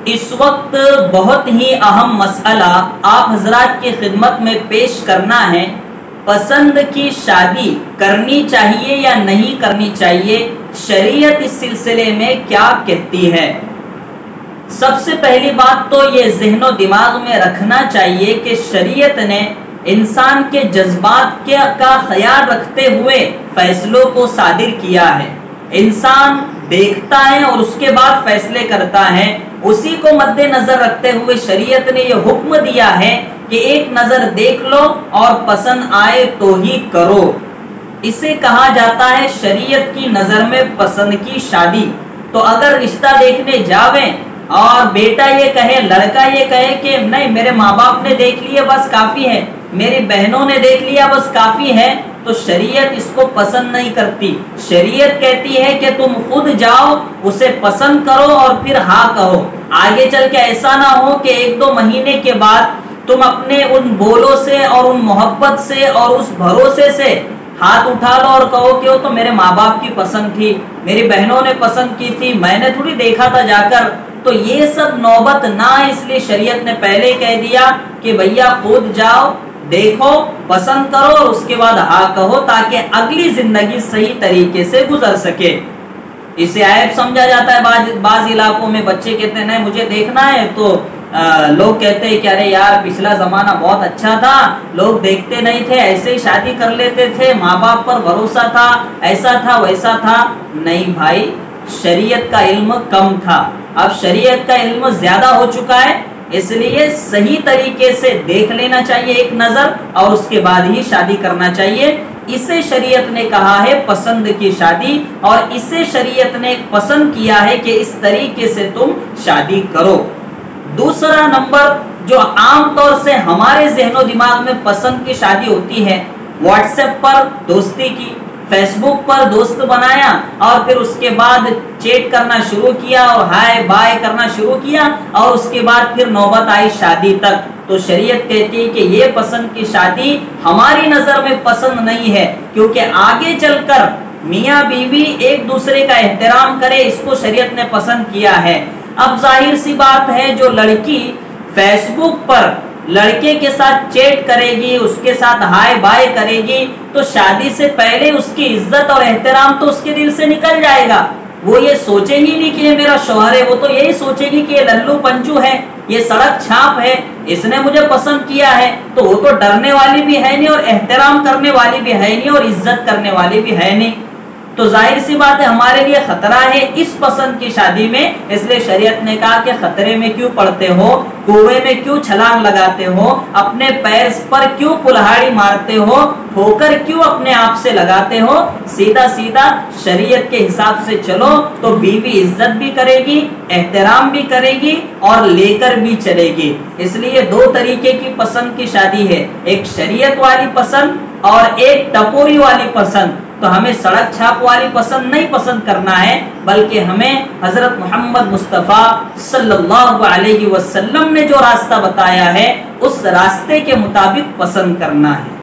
اس وقت بہت ہی اہم مسئلہ آپ حضرات کی خدمت میں پیش کرنا ہے، پسند کی شادی کرنی چاہیے یا نہیں کرنی چاہیے، شریعت اس سلسلے میں کیا کہتی ہے۔ سب سے پہلی بات تو یہ ذہن و دماغ میں رکھنا چاہیے کہ شریعت نے انسان کے جذبات کا خیال رکھتے ہوئے فیصلوں کو صادر کیا ہے۔ انسان دیکھتا ہے اور اس کے بعد فیصلے کرتا ہے، اسی کو مد نظر رکھتے ہوئے شریعت نے یہ حکم دیا ہے کہ ایک نظر دیکھ لو اور پسند آئے تو ہی کرو۔ اسے کہا جاتا ہے شریعت کی نظر میں پسند کی شادی۔ تو اگر رشتہ دیکھنے جاویں اور بیٹا یہ کہے، لڑکا یہ کہے کہ نہیں میرے ماں باپ نے دیکھ لیے بس کافی ہے، میری بہنوں نے دیکھ لیا بس کافی ہے، تو شریعت اس کو پسند نہیں کرتی۔ شریعت کہتی ہے کہ تم خود جاؤ، اسے پسند کرو اور پھر ہاں کہو۔ آگے چل کے ایسا نہ ہو کہ ایک دو مہینے کے بعد تم اپنے ان بولوں سے اور ان محبت سے اور اس بھروسے سے ہاتھ اٹھا لو اور کہو کہ وہ تو میرے ماں باپ کی پسند تھی، میری بہنوں نے پسند کی تھی، میں نے تھوڑی دیکھا تھا جا کر۔ تو یہ سب نوبت نہ، اس لیے شریعت نے پہلے کہہ دیا کہ بھیا خود جاؤ، دیکھو، پسند کرو اور اس کے بعد ہاں کہو، تاکہ اگلی زندگی صحیح طریقے سے گزر سکے۔ اسے عیب سمجھا جاتا ہے بعض علاقوں میں، بچے کہتے ہیں نہیں مجھے دیکھنا ہے، تو لوگ کہتے ہیں کہ ارے یار پچھلا زمانہ بہت اچھا تھا، لوگ دیکھتے نہیں تھے، ایسے ہی شادی کر لیتے تھے، ماں باپ پر بھروسہ تھا، ایسا تھا ویسا تھا۔ نہیں بھائی، شریعت کا علم کم تھا، اب شریعت کا علم زیادہ ہو چکا ہے، اس لیے صحیح طریقے سے دیکھ لینا چاہیے ایک نظر اور اس کے بعد ہی شادی کرنا چاہیے۔ اسے شریعت نے کہا ہے پسند کی شادی، اور اسے شریعت نے پسند کیا ہے کہ اس طریقے سے تم شادی کرو۔ دوسرا نمبر جو عام طور سے ہمارے ذہن و دماغ میں پسند کی شادی ہوتی ہے، واٹس ایپ پر دوستی کی، فیس بک پر دوست بنایا اور پھر اس کے بعد چیٹ کرنا شروع کیا اور ہائے بائے کرنا شروع کیا، اور اس کے بعد پھر نوبت آئی شادی تک۔ تو شریعت کہتی ہے کہ یہ پسند کی شادی ہماری نظر میں پسند نہیں ہے، کیونکہ آگے چل کر میاں بیوی ایک دوسرے کا احترام کرے، اس کو شریعت نے پسند کیا ہے۔ اب ظاہر سی بات ہے جو لڑکی فیس بک پر لڑکے کے ساتھ چیٹ کرے گی، اس کے ساتھ ہائے بائے کرے گی، تو شادی سے پہلے اس کی عزت اور احترام تو اس کے دل سے نکل جائے گا۔ وہ یہ سوچے گی نہیں کہ یہ میرا شوہر ہے، وہ تو یہی سوچے گی کہ یہ للو پنچو ہے، یہ سڑک چھاپ ہے، اس نے مجھے پسند کیا ہے۔ تو وہ تو ڈرنے والی بھی ہے نہیں اور احترام کرنے والی بھی ہے نہیں اور عزت کرنے والی بھی ہے نہیں۔ تو ظاہر سی بات ہے ہمارے لیے خطرہ ہے اس پسند کی شادی میں، اس لیے شریعت نے کہا کہ خطرے میں کیوں پڑتے ہو، کنویں میں کیوں چھلانگ لگاتے ہو، اپنے پیر پر کیوں کلہاڑی مارتے ہو، ٹھوکر کیوں اپنے آپ سے لگاتے ہو، سیدھا سیدھا شریعت کے حساب سے چلو تو بیوی عزت بھی کرے گی، احترام بھی کرے گی اور لے کر بھی چلے گی۔ اس لیے دو طریقے کی پسند کی شادی ہے، ایک شریعت والی پسند اور ایک ٹپوری والی پسند۔ تو ہمیں سڑک چھاپ والی پسند نہیں پسند کرنا ہے، بلکہ ہمیں حضرت محمد مصطفیٰ صلی اللہ علیہ وسلم نے جو راستہ بتایا ہے اس راستے کے مطابق پسند کرنا ہے۔